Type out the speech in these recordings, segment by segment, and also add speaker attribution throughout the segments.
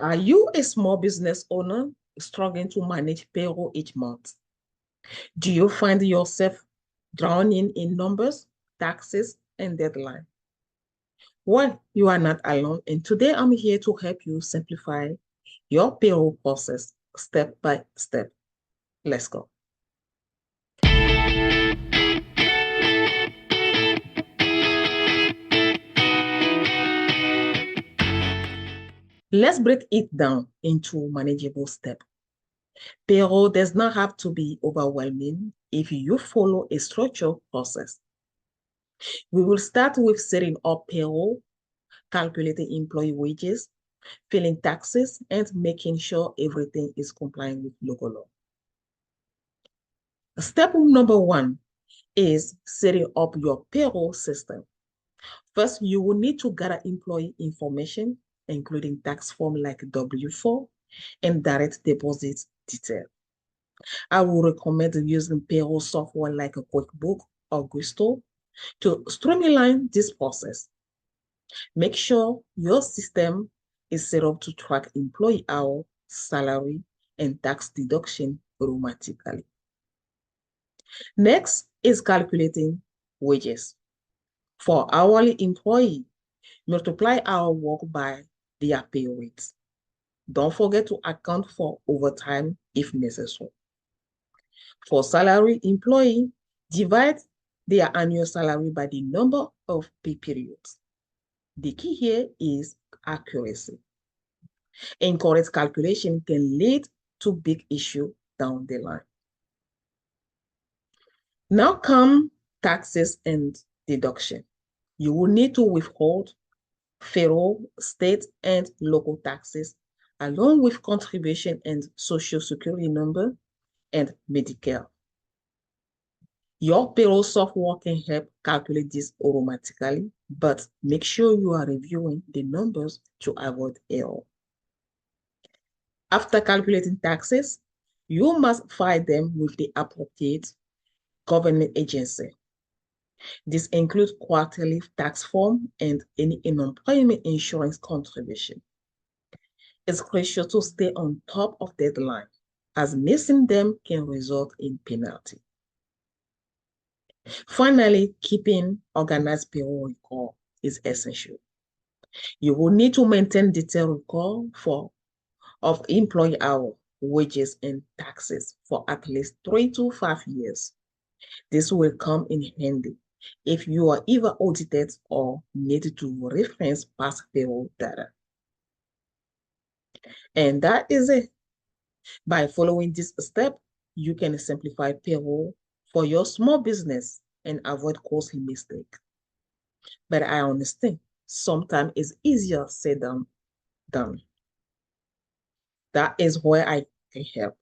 Speaker 1: Are you a small business owner struggling to manage payroll each month? Do you find yourself drowning in numbers, taxes, and deadlines? Well, you are not alone, and today I'm here to help you simplify your payroll process step by step. Let's go. Let's break it down into manageable steps. Payroll does not have to be overwhelming if you follow a structured process. We will start with setting up payroll, calculating employee wages, filing taxes, and making sure everything is compliant with local law. Step number one is setting up your payroll system. First, you will need to gather employee information, including tax form like W-4 and direct deposit detail. I will recommend using payroll software like a QuickBooks or Gusto to streamline this process. Make sure your system is set up to track employee hour, salary, and tax deduction automatically. Next is calculating wages. For hourly employee, multiply our work by their pay rates. Don't forget to account for overtime if necessary. For salary employee, divide their annual salary by the number of pay periods. The key here is accuracy. Incorrect calculation can lead to big issue down the line. Now come taxes and deduction. You will need to withhold federal, state, and local taxes, along with contribution and social security number and Medicare. Your payroll software can help calculate this automatically, but make sure you are reviewing the numbers to avoid error. After calculating taxes, you must file them with the appropriate government agency. This includes quarterly tax form and any unemployment insurance contribution. It's crucial to stay on top of deadline, as missing them can result in penalty. Finally, keeping organized payroll record is essential. You will need to maintain detailed record of employee hour, wages, and taxes for at least 3 to 5 years. This will come in handy if you are either audited or need to reference past payroll data. And that is it. By following this step, you can simplify payroll for your small business and avoid costly mistakes. But I understand sometimes it's easier said than done. That is where I can help.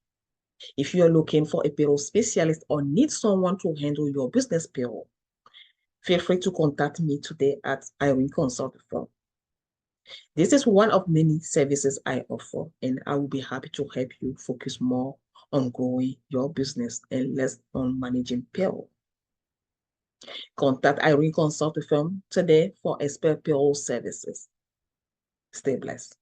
Speaker 1: If you are looking for a payroll specialist or need someone to handle your business payroll, feel free to contact me today at Irene Consult Firm. This is one of many services I offer, and I will be happy to help you focus more on growing your business and less on managing payroll. Contact Irene Consult Firm today for expert payroll services. Stay blessed.